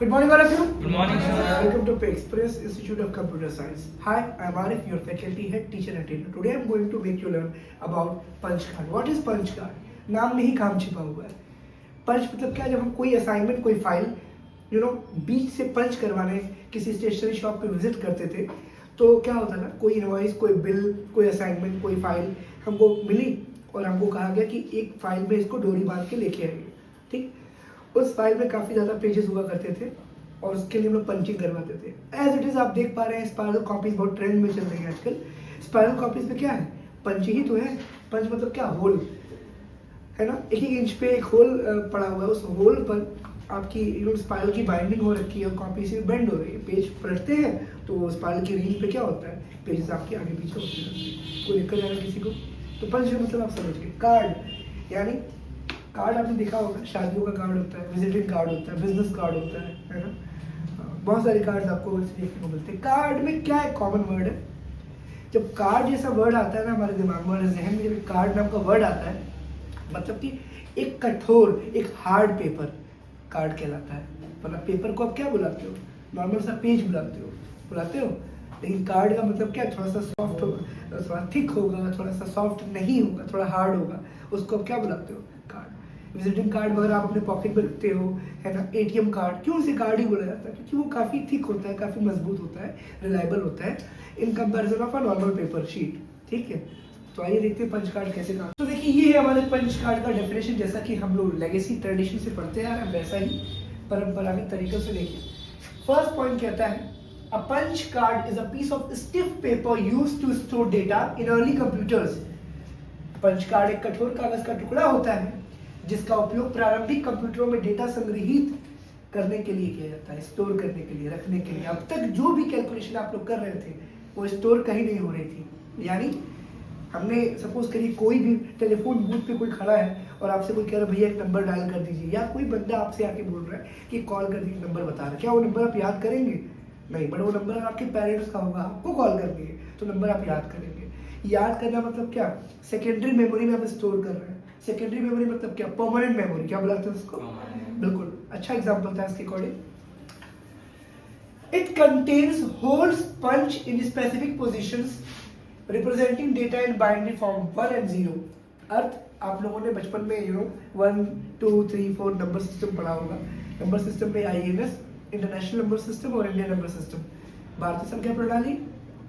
Good morning, all of you. Good morning, sir. Welcome to Express Institute of Computer Science. Hi, I am Arif, your faculty head, teacher and trainer. Today I am going to make you learn about punch card. What is punch card? नाम में ही काम छिपा हुआ है. पंच मतलब क्या? जब हम कोई असाइनमेंट, कोई फाइल बीच से पंच करवाने किसी स्टेशनरी शॉप पे विजिट करते थे, तो क्या होता ना, कोई इनवॉइस, कोई बिल, कोई असाइनमेंट, कोई फाइल हमको मिली और हमको कहा गया कि एक फाइल में इसको डोरी बांध के लेके आइए. ठीक, उस फाइल में काफ़ी ज़्यादा पेजेस हुआ करते थे और उसके लिए हम लोग पंचिंग करवाते थे. एज इट इज़ आप देख पा रहे हैं, स्पायरल कॉपीज बहुत ट्रेंड में चल रही है आजकल. स्पायरल कॉपीज में क्या है? पंच ही तो है. पंच मतलब क्या? होल है ना. एक इंच पे एक होल पड़ा हुआ है. उस होल पर आपकी स्पायरल की बाइंडिंग हो रखी है और कॉपी से बेंड हो रही है. पेज पलटते हैं तो स्पायरल की रील पे क्या होता है? पेजेस आपके आगे पीछे होते हैं. कोई दिक्कत आएगा किसी को? तो पंच का मतलब आप समझ गए. कार्ड, यानी कार्ड आपने देखा होगा, शादियों का कार्ड होता है, विजिटिंग कार्ड होता है, बिजनेस कार्ड होता है ना. बहुत सारे कार्ड आपको देखने को मिलते हैं. कार्ड में क्या एक कॉमन वर्ड है? जब कार्ड जैसा वर्ड आता है ना हमारे दिमाग में, हमारे जहन में जब कार्ड नाम का वर्ड आता है, मतलब कि एक कठोर, एक हार्ड पेपर कार्ड कहलाता है. मतलब पेपर को आप क्या बुलाते हो? नॉर्मल सा पेज बुलाते हो. लेकिन कार्ड का मतलब क्या? थोड़ा सा सॉफ्ट होगा, थोड़ा थिक होगा, थोड़ा सा सॉफ्ट नहीं होगा, थोड़ा हार्ड होगा. उसको आप क्या बुलाते हो? कार्ड. विजिटिंग कार्ड वगैरह आप अपने पॉकेट में रखते हो, है ना. एटीएम कार्ड, क्यों उसे कार्ड ही बोला जाता है? क्योंकि वो काफ़ी थिक होता है, काफ़ी मजबूत होता है, रिलायबल होता है in comparison of a normal paper sheet. ठीक है, तो आइए देखते हैं पंच कार्ड कैसे काम. तो देखिए, ये है हमारे पंच कार्ड का डेफिनेशन. जैसा कि हम लोग लेगेसी ट्रेडिशन से पढ़ते आ रहे हैं, वैसा ही परंपरागत तरीकों से देखिए. फर्स्ट पॉइंट कहता है, a punch card is a piece of stiff paper used to store data in early computers. Punch card एक कठोर कागज का टुकड़ा होता है जिसका उपयोग प्रारंभिक कंप्यूटरों में डेटा संग्रहित करने के लिए किया जाता है, स्टोर करने के लिए, रखने के लिए. अब तक जो भी कैलकुलेशन आप लोग कर रहे थे वो स्टोर कहीं नहीं हो रही थी. यानी हमने सपोज करिए कोई भी टेलीफोन बूथ पे कोई खड़ा है और आपसे कोई कह रहा है भैया एक नंबर डायल कर दीजिए, या कोई बंदा आपसे आके बोल रहा है कि कॉल कर दीजिए, नंबर बता रहा है. क्या वो नंबर आप याद करेंगे? नहीं. बट वो नंबर आपके पेरेंट्स का होगा, आपको कॉल करनी है, तो नंबर आप याद करेंगे. याद करना मतलब क्या? सेकेंडरी मेमोरी में आप स्टोर कर रहे हैं. सेकेंडरी मेमोरी मतलब क्या? Permanent memory. क्या बुलाते हैं उसको? बिल्कुल अच्छा एग्जांपल था इसके according. It contains holes punch in specific positions representing data in binary form 1 and 0. अर्थ, आप लोगों ने बचपन में 1 2 3 4 नंबर सिस्टम पढ़ा होगा. नंबर सिस्टम में INS, इंटरनेशनल नंबर सिस्टम, और इंडियन नंबर सिस्टम, भारतीय संख्या प्रणाली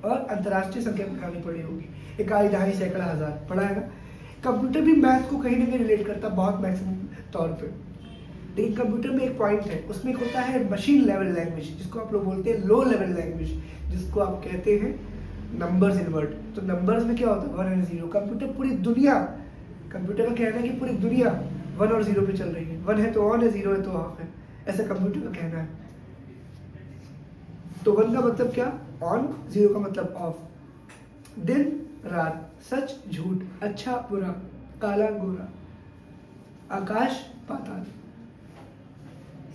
और अंतर्राष्ट्रीय संख्या प्रणाली पढ़ी होगी. इकाई, दहाई, सैकड़ा, हजार पढ़ा है ना. कंप्यूटर भी मैथ को कहीं ना कहीं रिलेट करता है, बहुत मैक्सिमम तौर पे. लेकिन कंप्यूटर में एक पॉइंट है, उसमें एक होता है मशीन लेवल लैंग्वेज, जिसको आप लोग बोलते हैं लो लेवल लैंग्वेज, जिसको आप कहते हैं नंबर्स इनवर्ट. तो नंबर्स में क्या होता है? 1 and 0. कंप्यूटर पूरी दुनिया, कंप्यूटर का कहना है कि पूरी दुनिया 1 और 0 पे चल रही है. 1 है तो ऑन है, 0 है तो ऑफ है, ऐसा कंप्यूटर का कहना है. तो 1 का मतलब क्या? ऑन. 0 का मतलब ऑफ. दिन रात, सच झूठ, अच्छा बुरा, काला गोरा, आकाश पाताल.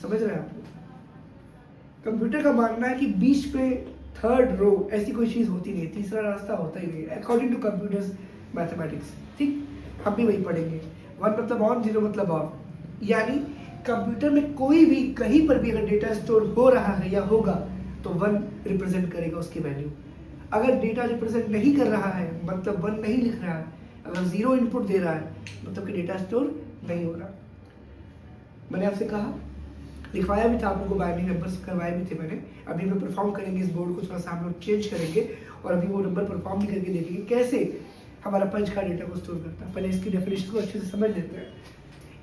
समझ रहे हैं आप? कंप्यूटर का मानना है कि बीच में थर्ड रो ऐसी कोई चीज होती नहीं, तीसरा रास्ता होता ही नहीं, अकॉर्डिंग टू कंप्यूटर्स मैथमेटिक्स. ठीक, हम भी वही पढ़ेंगे. 1 मतलब ऑन, 0 मतलब ऑफ. यानी कंप्यूटर में कोई भी कहीं पर भी अगर डेटा स्टोर हो रहा है या होगा तो 1 रिप्रेजेंट करेगा उसकी वैल्यू. अगर डेटा रिप्रेजेंट नहीं कर रहा है, मतलब 1 नहीं लिख रहा है, अगर 0 इनपुट दे रहा है, मतलब कि डेटा स्टोर नहीं हो रहा. मैंने आपसे कहा, लिखवाया भी था आप लोगों को, बाइनरी नंबर्स करवाए भी थे मैंने. अभी हम परफॉर्म करेंगे इस बोर्ड को, थोड़ा सा हम लोग चेंज करेंगे और अभी वो नंबर परफॉर्म भी करके देखेंगे कैसे हमारा पंच का डेटा को स्टोर करता है. पहले इसकी डेफिनेशन को अच्छे से समझ लेते हैं.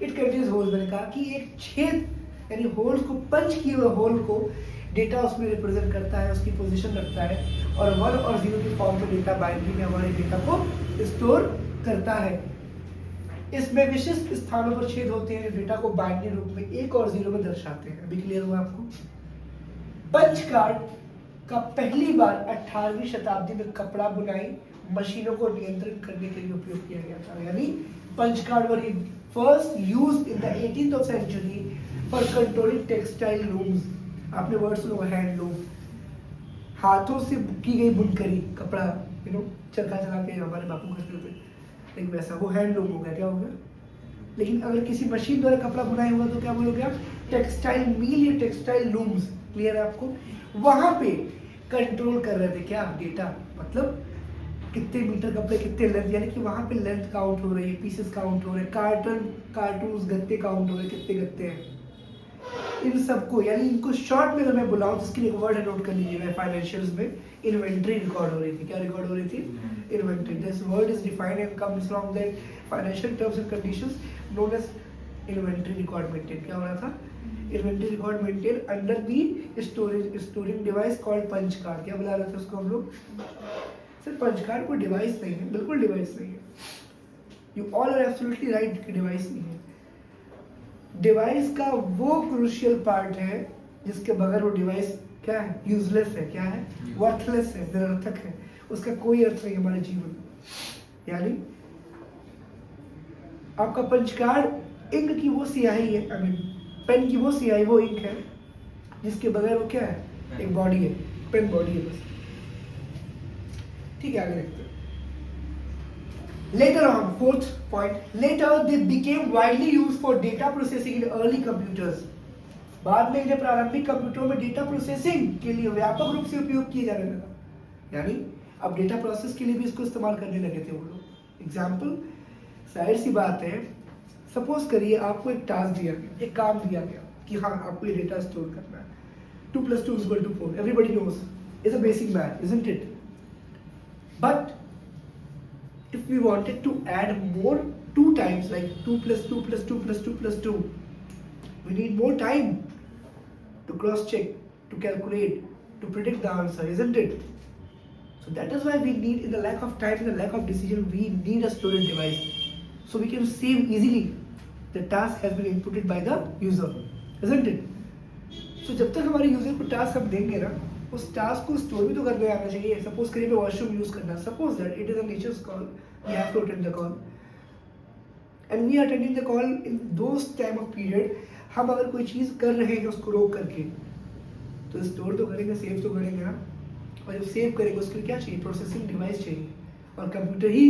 इट कंटेन्स होल्स, मैंने कहा कि एक छेद, यानी होल्स को, पंच किए हुए होल को डेटा उसमें रिप्रेजेंट करता है, उसकी पोजीशन रखता है, और 1 और 0 के फॉर्म में डेटा बाइनरी में हमारे डेटा को स्टोर करता है. इसमें विशिष्ट स्थानों पर छेद होते हैं, डेटा को बाइनरी रूप में 1 और 0 में दर्शाते हैं. अभी क्लियर हुआ आपको? पंच कार्ड का पहली बार 18वीं शताब्दी में कपड़ा बुनाई मशीनों को नियंत्रित करने के लिए उपयोग किया गया था. यानी punch card were first used in the 18th century for controlling textile looms. आपने वर्ड सुना, हैंडलूम, हाथों से की गई बुनकरी, कपड़ा चरखा चला के हमारे बापू करते थे, लेकिन वैसा वो हैंडलूम हो गया. क्या हो गया? लेकिन अगर किसी मशीन द्वारा कपड़ा बुनाई हुआ तो क्या बोलोगे आप? टेक्सटाइल मिल या टेक्सटाइल लूम्स, क्लियर है आपको, वहां पे कंट्रोल कर रहे थे क्या, डेटा, मतलब कितने मीटर कपड़े, कितने लेंथ, यानी कि वहां पे लेंथ काउंट हो रही है, पीसेस काउंट हो रहे हैं, कार्टून्स गत्ते काउंट हो रहे हैं, कितने गत्ते हैं, इन सबको, यानी इनको शॉर्ट में अगर मैं बुलाऊं तो इसके लिए वर्ड नोट कर लीजिएगा, फाइनेंशियल्स में इन्वेंट्री रिकॉर्ड हो रही थी, क्या रिकॉर्ड हो रही थी, inventory. This word is defined and comes from the financial terms and conditions known as inventory record maintain. क्या हो रहा था, inventory record maintain under the storing device called punch card. क्या बुला रहे थे उसको हम लोग, सर पंच कार्ड कोई डिवाइस नहीं है, बिल्कुल डिवाइस नहीं है, you all are absolutely right कि डिवाइस नहीं है। डिवाइस का वो क्रूशियल पार्ट है जिसके बगैर वो डिवाइस क्या है, यूजलेस है, क्या है, वर्थलेस है, निरर्थक है, उसका कोई अर्थ नहीं हमारे जीवन में। यानी आपका पंच कार्ड इंक की वो स्याही है, आई मीन पेन की वो स्याही, वो इंक है जिसके बगैर वो क्या है, एक बॉडी है, पेन बॉडी है बस। ठीक है, आगे देखते हैं। Later on, fourth point, later they became widely used for data processing in early computers. बाद में इन्हें प्रारंभिक कंप्यूटरों में डेटा प्रोसेसिंग के लिए व्यापक रूप से उपयोग किया जाने लगा, यानी अब डेटा प्रोसेस के लिए भी इसको इस्तेमाल करने लगे थे वो लोग। एग्जाम्पल, जाहिर सी बात है, सपोज करिए आपको एक टास्क दिया गया, एक काम दिया गया कि हाँ आपको ये डेटा स्टोर करना है, 2 + 2 = 4, everybody knows, it's a basic math, isn't it? But if we wanted to add more 2 times, like 2 + 2 + 2 + 2 + 2, we need more time to cross check, to calculate, to predict the answer, isn't it? So that is why we need, in the lack of time, in the lack of decision, we need a storage device, so we can save easily. The task has been inputted by the user, isn't it? So जब तक हमारे user को task हम देंगे ना, उस task को store भी तो करने आना चाहिए। सपोज करिए मैं वॉशरूम यूज करना, suppose that it is a nature's call, we have to attend the call and we are attending the call in those time of period. हम अगर कोई चीज कर रहे हैं उसको रोक करके, तो स्टोर तो करेंगे, सेव तो करेंगे ना, और जब सेव करेंगे उसके लिए क्या चाहिए, प्रोसेसिंग डिवाइस चाहिए, और कंप्यूटर ही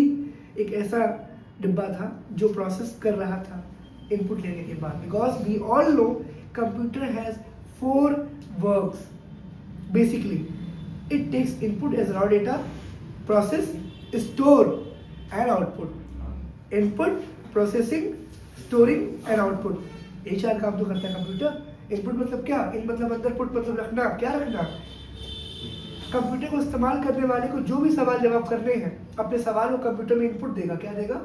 एक ऐसा डिब्बा था जो प्रोसेस कर रहा था इनपुट लेने के बाद। Because we all know computer has 4 works basically. It takes input as raw data, process, store and output. Input, processing, storing and output. यही 4 काम तो करता है कंप्यूटर। इनपुट मतलब क्या, इन मतलब अंदर, पुट मतलब रखना, क्या रखना। कंप्यूटर को इस्तेमाल करने वाले को जो भी सवाल जवाब करने हैं, अपने सवाल को कंप्यूटर में इनपुट देगा, क्या देगा,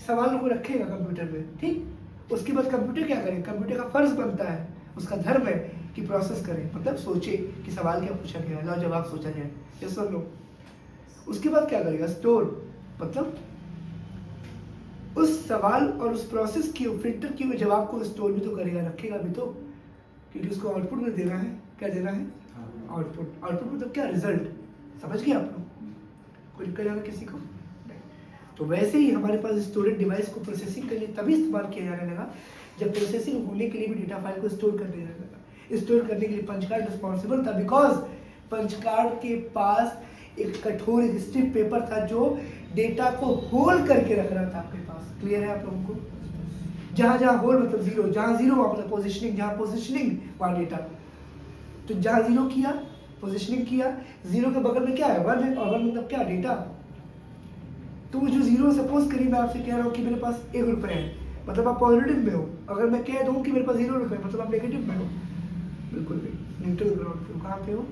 सवाल को रखेगा कंप्यूटर में, ठीक। उसके बाद कंप्यूटर क्या करेगा, कंप्यूटर का फर्ज बनता है, उसका धर्म है कि प्रोसेस करें, मतलब सोचे कि सवाल क्या पूछा गया है, लो जवाब सोचा जाए, यस और नो। उसके बाद क्या करेगा, स्टोर, मतलब उस सवाल और उस प्रोसेस की फिल्टर किए हुए जवाब को स्टोर भी तो करेगा, रखेगा भी तो, क्योंकि उसको आउटपुट में देना है। क्या देना है, आउटपुट। आउटपुट मतलब क्या, रिजल्ट। समझ गए आप लोग, कोई दिक्कत जाना किसी को नहीं। तो वैसे ही हमारे पास स्टोरेज डिवाइस को प्रोसेसिंग के लिए तभी इस्तेमाल किया जाने लगा जब प्रोसेसिंग होने के लिए भी डेटा फाइल को स्टोर करने लगा। स्टोर करने के लिए पंच कार्ड रिस्पॉन्सिबल था, बिकॉज पंच कार्ड के पास एक कठोर स्टिफ पेपर था जो डेटा को होल्ड करके रख रहा था आपके पास। क्लियर है आप लोगों को? जहां जहां होल्ड मतलब 0, जहां 0 वहां मतलब पोजिशनिंग, जहां पोजिशनिंग वहां डेटा। तो जहां 0 किया, पोजिशनिंग किया, 0 के बगल में क्या है, 1 है, और 1 मतलब क्या, डेटा। तो जो 0, सपोज करिए मैं आपसे कह रहा हूँ कि मेरे पास 1 रुपए है, मतलब आप पॉजिटिव में हो। अगर मैं कह दूं कि मेरे पास 0 रुपए, मतलब आप नेगेटिव में हो। बिल्कुल नहीं, न्यूट्रल ग्राउंड पे। कहाँ पे हो,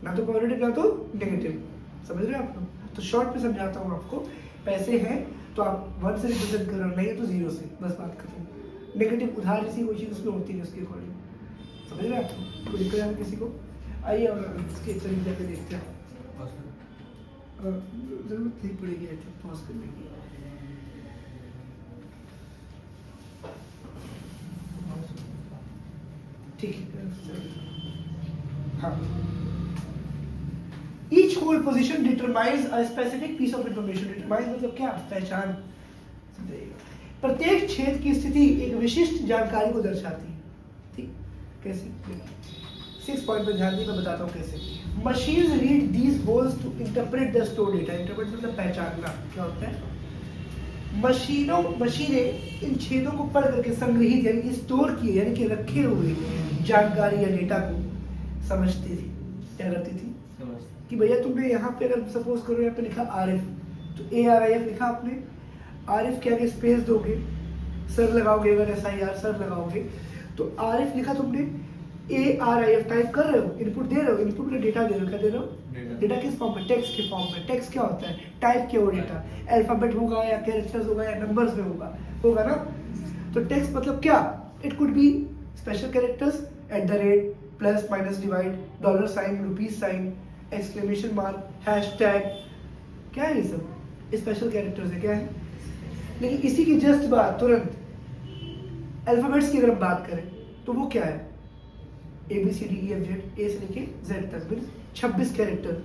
ना तो पॉजिटिव ना तो नेगेटिव। समझ रहे हैं आप लोग? तो शॉर्ट में समझाता हूँ आपको, पैसे हैं तो आप 1 से रिप्रेजेंट कर रहे हो, नहीं तो 0 से, बस बात खत्म। नेगेटिव उधार जैसी कोई चीज़ उसमें होती है उसके अकॉर्डिंग। समझ रहे हैं आप? कोई दिक्कत है किसी को? आइए और इसके तरीके जाके देखते हैं। जरूरत नहीं पड़ेगी आई थिंक पॉज करने की। ठीक है, हाँ। Each whole position determines a specific piece of information. Determines मतलब क्या, पहचान। प्रत्येक क्षेत्र की स्थिति एक विशिष्ट जानकारी को दर्शाती है, ठीक। कैसे, 6 पॉइंट पर ध्यान दी, मैं बताता हूँ कैसे। Machines read these holes to interpret the stored data. Interpret मतलब पहचानना। क्या होता है, मशीनें इन छेदों को पढ़ करके संग्रहित यानी कि स्टोर किए यानी कि रखे हुए जानकारी या डेटा को समझती थी। क्या करती थी कि भैया तुमने यहाँ पे अगर सपोज करो यहाँ पे लिखा आरिफ, तो ARIF लिखा आपने, आरिफ के आगे स्पेस दोगे, सर लगाओगे, अगर SIR सर लगाओगे तो आरिफ लिखा तुमने, ARIF टाइप कर रहे हो, इनपुट दे रहे हो, इनपुट में डेटा दे रहे हो, क्या दे रहे हो, डेटा किस फॉर्म में, टेक्स्ट के फॉर्म में। टेक्स्ट क्या होता है, टाइप किया हुआ डेटा, अल्फाबेट होगा या कैरेक्टर्स होगा या नंबर्स में होगा ना। तो टेक्स्ट मतलब क्या, it could be special characters, @ plus minus divide, $साइन, rupees sign, exclamation mark, hashtag, क्या है ये सब स्पेशल कैरेक्टर्स है, क्या है। लेकिन इसी की जस्ट बात तुरंत अल्फाबेट्स की अगर हम बात करें तो वो क्या है, ABCDEFG, A से लेके Z तक, 26 कैरेक्टर,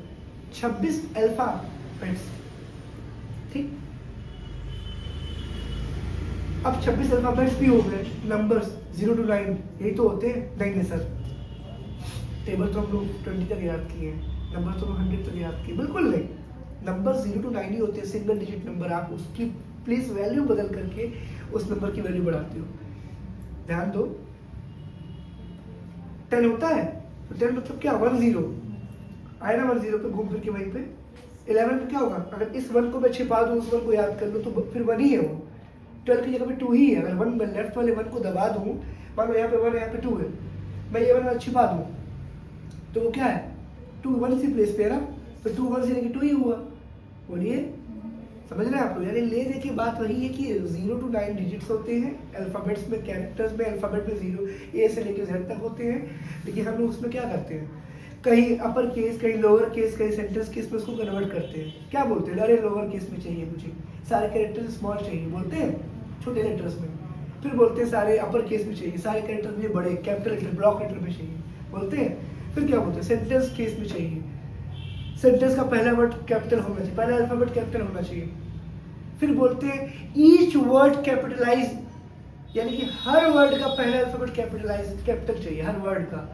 26 अल्फाबेट्स, ठीक। अब 26 अल्फाबेट्स भी हो गए, नंबर्स 0 to 9 यही तो होते हैं। नहीं सर, टेबल तो हम लोग 20 तक याद किए हैं, नंबर तो हम 100 तक याद किए, बिल्कुल नहीं। नंबर 0 to 9 ही होते हैं, सिंगल डिजिट नंबर। आप उसकी प्लेस वैल्यू बदल करके उस नंबर की वैल्यू बढ़ाते हो। ध्यान दो, 10 होता है तो 10 मतलब क्या, 10 आए ना, 10 पे घूम फिर के वहीं पे। 11 पे क्या होगा, अगर इस 1 को मैं छिपा दूं, उस 1 को याद कर लूं तो फिर 1 ही है वो। 12 की जगह पे 2 ही है। अगर 1 लेफ्ट वाले 1 को दबा दूं, मान लो यहाँ पे 1 यहाँ पे 2 है, मैं ये 1 छिपा दूं तो वो क्या है, 2 1 सी प्लेस पे है ना, तो 2 1 से लेके 2 ही हुआ। बोलिए, समझ रहे हैं आप लोग। यानी ले दे की बात वही है कि 0 to 9 डिजिट्स होते हैं अल्फाबेट्स में, कैरेक्टर्स में, अल्फाबेट में 0 A से लेके Z तक होते हैं। लेकिन हम लोग उसमें क्या करते हैं, कहीं अपर केस, कहीं लोअर केस, कहीं सेंटेंस केस में उसको कन्वर्ट करते हैं। क्या बोलते हैं, अरे लोअर केस में चाहिए मुझे, सारे कैरेक्टर्स स्मॉल चाहिए, बोलते हैं छोटे लेटर्स में। फिर बोलते हैं सारे अपर केस में चाहिए, सारे कैरेक्टर्स मुझे बड़े कैपिटल लेटर, ब्लॉक लेटर में चाहिए, बोलते हैं। फिर क्या बोलते हैं, सेंटेंस केस में चाहिए, सेंटेंस का पहला वर्ड कैपिटल होना चाहिए, पहला अल्फाबेट कैपिटल होना चाहिए। फिर बोलते हैं ईच वर्ड कैपिटलाइज, यानी कि हर वर्ड का पहला अल्फाबेट कैपिटल चाहिए, हर वर्ड का,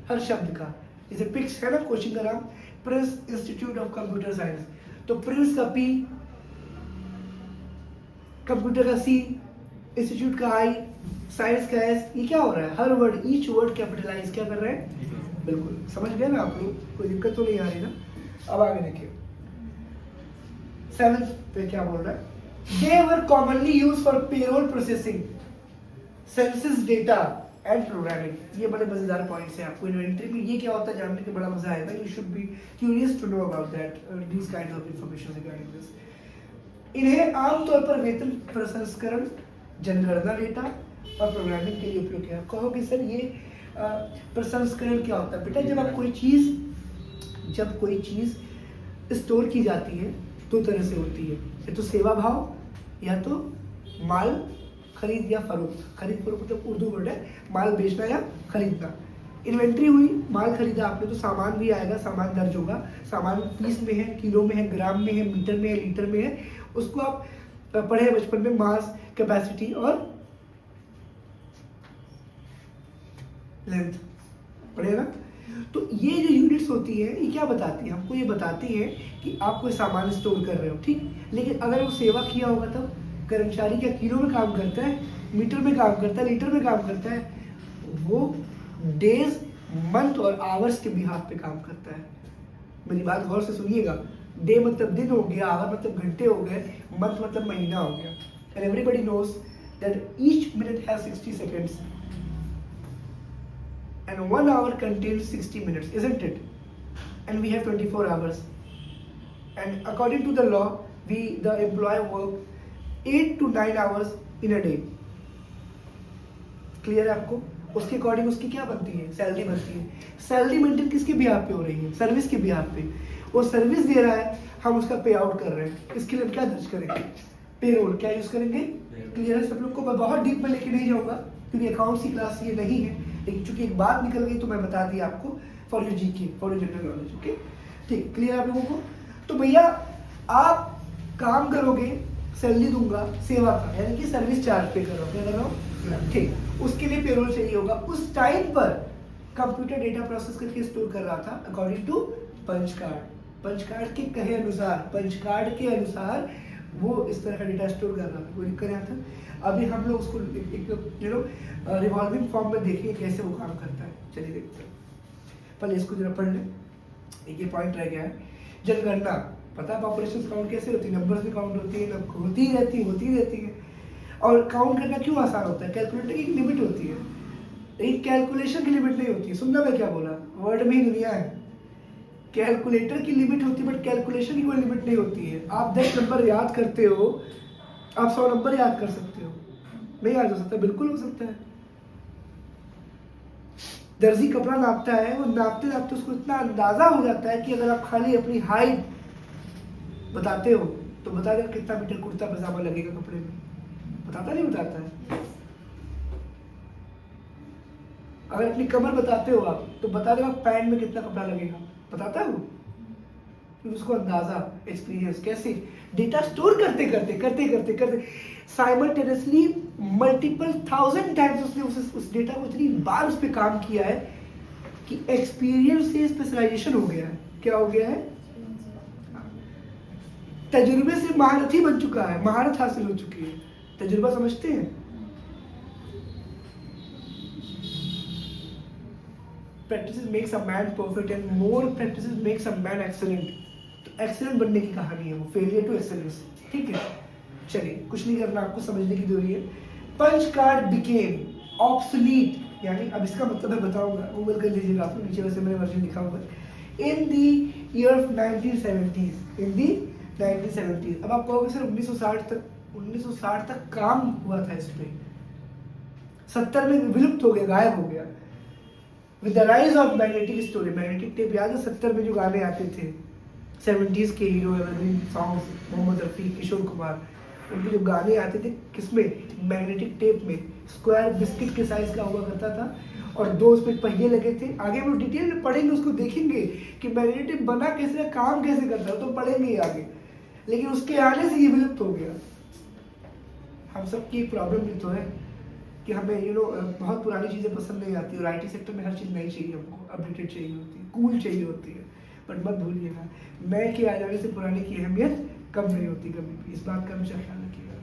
हर शब्द का। जैसे पिक्स है ना कोचिंग का नाम, Prince institute of computer science, तो प्रिंस का P, कंप्यूटर का C, इंस्टीट्यूट का I, साइंस का S। ये क्या हो रहा है, हर वर्ड, ईच वर्ड कैपिटलाइज क्या कर रहे हैं, बिल्कुल समझ गए ना आप लोग, कोई दिक्कत तो नहीं आ रही ना। अब आगे देखिए 7th पे क्या बोल रहा है, they were commonly used for payroll processing, census data and programming। ये बड़े मजेदार पॉइंट्स हैं। आपको इन्वेंटरी में ये क्या होता है जानने के बड़ा मजा आएगा। you should be curious to know about that, these kinds of information regarding this। इन्हें आमतौर पर वेतन प्रसंस्करण, जनगणना डेटा और प्रोग्रामिंग के लिए उपयोग किया। कहोगे सर ये प्रसंस्करण क्या होता है? बेटा जब आप कोई चीज स्टोर की जाती है दो तरह से होती है, या तो सेवा भाव या तो माल खरीद या फरोख्त। खरीद फरोख्त मतलब उर्दू वर्ड है, माल बेचना या खरीदना। इन्वेंट्री हुई, माल खरीदा आपने तो सामान भी आएगा, सामान दर्ज होगा। सामान पीस में है, किलो में है, ग्राम में है, मीटर में है, लीटर में है। उसको आप पढ़े बचपन में, मास, कैपेसिटी और लेंथ पढ़े ना। तो ये जो यूनिट्स होती है ये क्या बताती है हमको, ये बताती है कि आप कोई सामान स्टोर कर रहे हो, ठीक। लेकिन अगर वो सेवा किया होगा तब कर्मचारी क्या किलो में काम करता है, मीटर में काम करता है, लीटर में काम करता है? वो डेज, मंथ और आवर्स के बिहाफ पे काम करता है। मेरी बात गौर से सुनिएगा। डे मतलब दिन हो गया, आवर मतलब घंटे हो गए, मंथ मतलब महीना हो गया। And everybody knows that each minute has 60 seconds and 1 hour contains 60 minutes, isn't it? And we have 24 hours. And according to the law, the employee work 8 to 9 hours in a day. Clear है आपको? उसके according उसकी क्या बनती है, salary बनती है। Salary maintain किसके बिहाफ पे हो रही है, सर्विस के बिहाफ पे। वो सर्विस दे रहा है, हम उसका पे आउट कर रहे हैं। इसके लिए क्या दर्ज करेंगे, पेरोल। क्या यूज करेंगे? क्लियर है सब लोग को? मैं बहुत डीप में लेके नहीं जाऊंगा क्योंकि अकाउंट्स की क्लास ये नहीं है, लेकिन चूंकि एक बात निकल गई तो मैं बता दी आपको, for your GK, for your general knowledge. Okay, ठीक, क्लियर आप लोगों को? तो भैया आप काम करोगे, सैलरी दूंगा सेवा का, यानी कि सर्विस चार्ज पे कर रहा हूँ, क्या कर रहा हूँ, ठीक। उसके लिए पेरोल चाहिए होगा। उस टाइम पर कंप्यूटर डेटा प्रोसेस करके स्टोर कर रहा था according to punch card. Punch card के कहे अनुसार, पंच कार्ड के अनुसार वो इस तरह का डेटा स्टोर कर रहा था, कोई दिक्कत नहीं था। अभी हम लोग उसको एक रिवॉल्विंग फॉर्म में देखेंगे कैसे वो काम करता है। चलिए देखते हैं, पहले इसको जरा पढ़ लें। एक ये पॉइंट रह गया है, जनगणना। पता है पॉपुलेशन काउंट कैसे होती है, नंबर्स में काउंट होती है, होती रहती है। और काउंट करना क्यों आसान होता है, कैलकुलेटर की एक लिमिट होती है, लेकिन कैलकुलेशन की लिमिट नहीं होती है। सुनना मैं क्या बोला, वर्ड में ही दुनिया है। कैलकुलेटर की लिमिट होती है बट कैलकुलेशन की कोई लिमिट नहीं होती है। आप 10 नंबर याद करते हो, आप 100 नंबर याद कर सकते हो, नहीं याद हो सकता, बिल्कुल हो सकता है। दर्जी कपड़ा नापता है, वो नापते नापते उसको इतना अंदाजा हो जाता है कि अगर आप खाली अपनी हाइट बताते हो तो बता देगा कितना मीटर कुर्ता पजामा लगेगा कपड़े में। बताता नहीं बताता है। अगर अपनी कमर बताते हो आप तो बता देगा पैंट में कितना कपड़ा लगेगा, बताता है वो। फिर उसको अंदाजा, एक्सपीरियंस, कैसे डेटा स्टोर करते साइमल्टेनियसली मल्टीपल 1000 टाइम्स उसने उस डेटा को इतनी बार उस पर काम किया है कि एक्सपीरियंस से स्पेशलाइजेशन हो गया है। क्या हो गया है, तजुर्बे से महारथी बन चुका है, महारत हासिल हो चुकी है। तजुर्बा समझते हैं, practices makes a man perfect and more practices makes a man excellent। तो excellent बनने की कहानी है वो, failure to excellence। ठीक है, चलिए कुछ नहीं करना, आपको समझने की जरूरी है। पंच कार्ड became obsolete, यानी अब इसका मतलब मैं बताऊंगा, गूगल कर लीजिएगा आप, नीचे वैसे मैंने वर्जन लिखा हुआ है। In the year of 1970s, in the 1970s। अब आप कहोगे सर 1960 तक काम हुआ था इस पे, 70 में विलुप्त हो गया, गायब हो गया। With the rise of magnetic story, magnetic tape याद है 70 में जो गाने आते थे, 70s के hero evergreen songs, Mohammed Rafi, Kishore Kumar, उनके जो गाने आते थे किसमें, मैग्नेटिक टेप में। स्क्वायर बिस्किट के साइज का हुआ करता था और 2 उसमें पहिए लगे थे। आगे हम लोग डिटेल में पढ़ेंगे, उसको देखेंगे कि मैग्नेटिक टेप बना कैसे, काम कैसे करता है, तो पढ़ेंगे ही आगे। लेकिन उसके आने से ये विलुप्त हो गया। हम सब की प्रॉब्लम भी तो है कि हमें बहुत पुरानी चीज़ें पसंद नहीं आती, और आईटी सेक्टर में हर चीज़ नई चाहिए, हमको अपडेटेड चाहिए होती है, कूल चाहिए होती है। बट मत भूलिएगा, नए के आ जाने से पुराने की अहमियत कम नहीं होती कभी भी, इस बात का हमेशा ख्याल रखिएगा,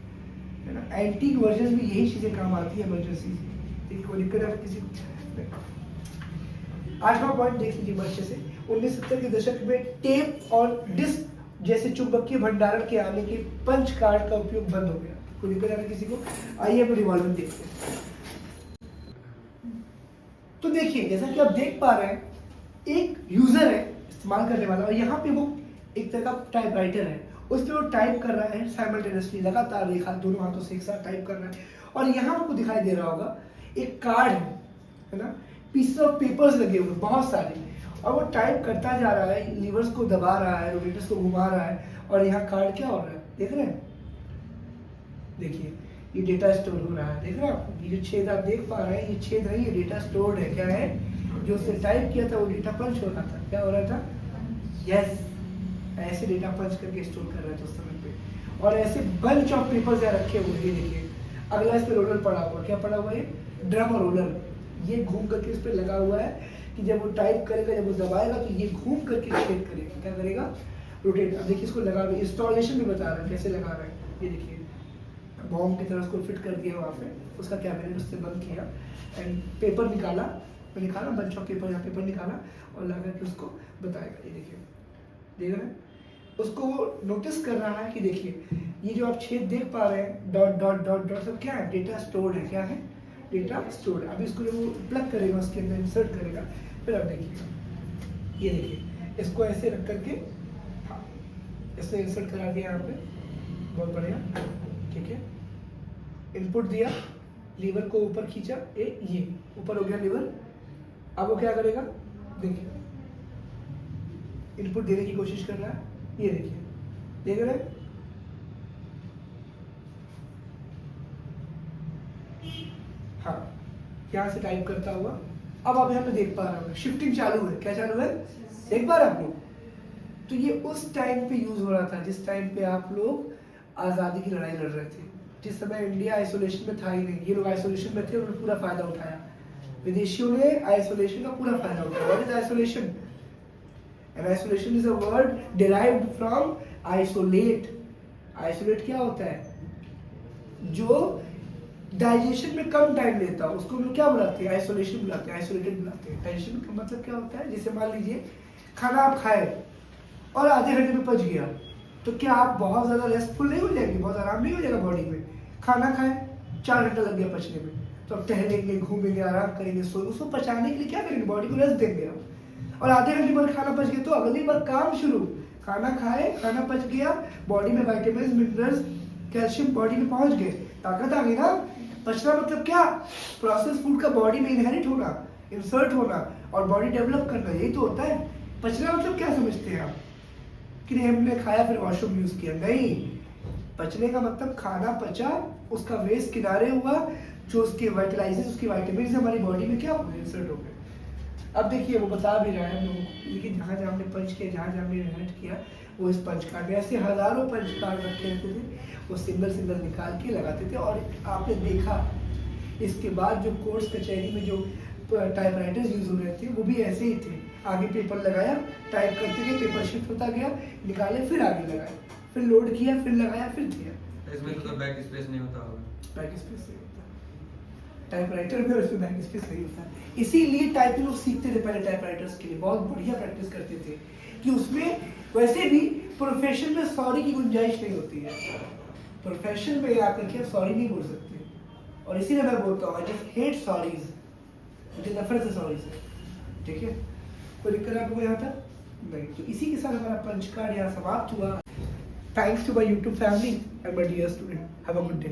है ना। एंटीक वर्जन में यही चीज़ें काम आती है इमरजेंसी से, कोई दिक्कत है किसी को। 8वां पॉइंट देख लीजिए अच्छे से। 1970 के दशक में टेप और डिस्क जैसे चुंबकीय भंडारण के आने के पंच कार्ड का उपयोग बंद हो गया। कोई दिक्कत है किसी को? आइए हम रिवॉल्वर देखते हैं। तो देखिए जैसा कि आप देख पा रहे हैं, एक यूजर है इस्तेमाल करने वाला, और यहाँ पे वो एक तरह का टाइपराइटर है, उस पर वो टाइप कर रहा है साइमल्टेनियसली, लगातार एक हाथ दोनों हाथों से एक साथ टाइप कर रहा है। और यहाँ आपको दिखाई दे रहा होगा एक कार्ड है ना, पीसेस ऑफ पेपर्स लगे हुए बहुत सारे, और वो टाइप करता जा रहा है, लीवर्स को दबा रहा है, रोटेटर्स को घुमा रहा है, और यहाँ कार्ड क्या हो रहा है देख रहे हैं। देखिए ये डेटा स्टोर हो रहा है, देख रहे हैं आप, ये जो छेद आप देख पा रहे हैं, ये छेद है, ये डेटा स्टोर्ड है। क्या है, जो उसने टाइप किया था वो डेटा पंच हो रहा था। क्या हो रहा था, यस, ऐसे डेटा पंच करके स्टोर कर रहा था उस समय पे। और ऐसे बंच ऑफ पेपर्स यहाँ रखे हुए हैं, देखिए। अगला इस पे रोलर पड़ा हुआ, क्या पड़ा हुआ है, ड्रम और रोलर, ये घूम करके इस पे लगा हुआ है कि जब वो टाइप करेगा, जब वो दबाएगा तो ये घूम करके छेद करेगा, क्या करेगा, रोटेट। अब देखिए इसको लगा हुआ, इंस्टॉलेशन भी बता रहा है कैसे लगा रहा है, ये देखिए बॉम्ब की तरह उसको फिट कर दिया वहाँ पे, उसका कैबिनेट उससे बंद किया, एंड पेपर निकाला, बंच ऑफ पेपर, यहाँ पेपर निकाला और लगा के उसको बताएगा। ये देखिए, देख रहे हैं, उसको नोटिस कर रहा है कि देखिए ये जो आप छेद देख पा रहे हैं, डॉट डॉट डॉट डॉट, सब क्या है, डेटा स्टोर्ड है। क्या है, डेटा स्टोर्ड है। अभी इसको जब वो प्लग करेगा, उसके अंदर इंसर्ट करेगा, फिर आप देखिएगा, ये देखिए इसको ऐसे रख करके, हाँ इसने इंसर्ट करा दिया यहाँ पे, बहुत बढ़िया, ठीक है। इनपुट दिया, लीवर को ऊपर खींचा, ये ऊपर हो गया लीवर। अब वो क्या करेगा, देखिए इनपुट देने की कोशिश कर रहा है, ये देखिए, देख रहे हैं, हाँ यहाँ से टाइप करता हुआ। अब आप यहाँ पे देख पा रहे हो शिफ्टिंग चालू है। क्या चालू है, देख पा रहे हैं आप लोग। तो ये उस टाइम पे यूज हो रहा था जिस टाइम पे आप लोग आज़ादी की लड़ाई लड़ रहे थे, जिस समय इंडिया आइसोलेशन में था ही नहीं। ये लोग आइसोलेशन में थे, उन्होंने पूरा फायदा उठाया, विदेशियों ने आइसोलेशन का पूरा फायदा उठाया। What is isolation? And isolation is a word derived from isolate, isolate क्या होता है? जो डाइजेशन में कम टाइम लेता है उसको हम लोग क्या बुलाते हैं? आइसोलेशन बुलाते हैं, आइसोलेटेड बुलाते हैं। डाइजेशन का मतलब क्या होता है? जैसे मान लीजिए खाना आप खाए और आधे घंटे में पच गया, तो क्या आप बहुत ज़्यादा रेस्टफुल नहीं हो जाएंगे? बहुत आराम नहीं हो जाएगा बॉडी में? खाना खाए 4 घंटा लग गया पचने में, तो अब टहलेंगे, घूमेंगे, आराम करेंगे, सोएंगे, उसको पचाने के लिए क्या करेंगे? बॉडी को रेस्ट देंगे आप। और आधे घंटे बाद खाना पच गया तो अगली बार काम शुरू। खाना खाए, खाना पच गया, बॉडी में विटामिन, मिनरल्स, कैल्शियम बॉडी में पहुंच गए, ताकत आ गई ना। पचना मतलब क्या? प्रोसेस फूड का बॉडी में इनहेरिट होना, इंसर्ट होना और बॉडी डेवलप करना, यही तो होता है। पचना मतलब क्या समझते हैं आप? कि नहीं हमने खाया फिर वॉशरूम यूज किया? नहीं, पचने का मतलब खाना पचा, उसका वेस्ट किनारे हुआ, जो उसके वाइटलाइजेस, उसकी वाइटामिन हमारी बॉडी में क्या हो गए? इंसर्ट हो गए। अब देखिए वो बता भी रहा है हम लोगों को, लेकिन जहाँ जहाँ हमने पंच किया, जहाँ जहाँ हमने इनहेरिट किया, वो इस पंच कार्ड में ऐसे हजारों पंच कार्ड रखे रहते थे, वो सिंगल सिंगल निकाल के लगाते थे। और आपने देखा इसके बाद जो कोर्स कचहरी में जो टाइपराइटर्स यूज हो रहे थे वो भी ऐसे ही थे। आगे पेपर लगाया, टाइप करते गए, पेपर शिफ्ट होता गया, निकाले, फिर आगे लगाया, फिर लोड किया, फिर लगाया, फिर दिया। इसमें तो बैक स्पेस नहीं होता होगा। बैक स्पेस नहीं होता टाइपराइटर में, उसमें बैक स्पेस नहीं होता। इसीलिए टाइपिंग लोग सीखते थे पहले टाइपराइटर्स के लिए, बहुत बढ़िया प्रैक्टिस करते थे कि उसमें वैसे भी प्रोफेशन में सॉरी की गुंजाइश नहीं होती है। प्रोफेशन में आकर के सॉरी नहीं बोल सकते, और इसीलिए मैं बोलता हूँ आई जस्ट हेट सॉरीज, मुझे नफरत है सॉरी से। ठीक है, कोई दिक्कत आपको यहाँ तक नहीं? तो इसी के साथ हमारा पंच कार्ड यहाँ समाप्त हुआ। Thanks to my YouTube family and my dear student, have a good day.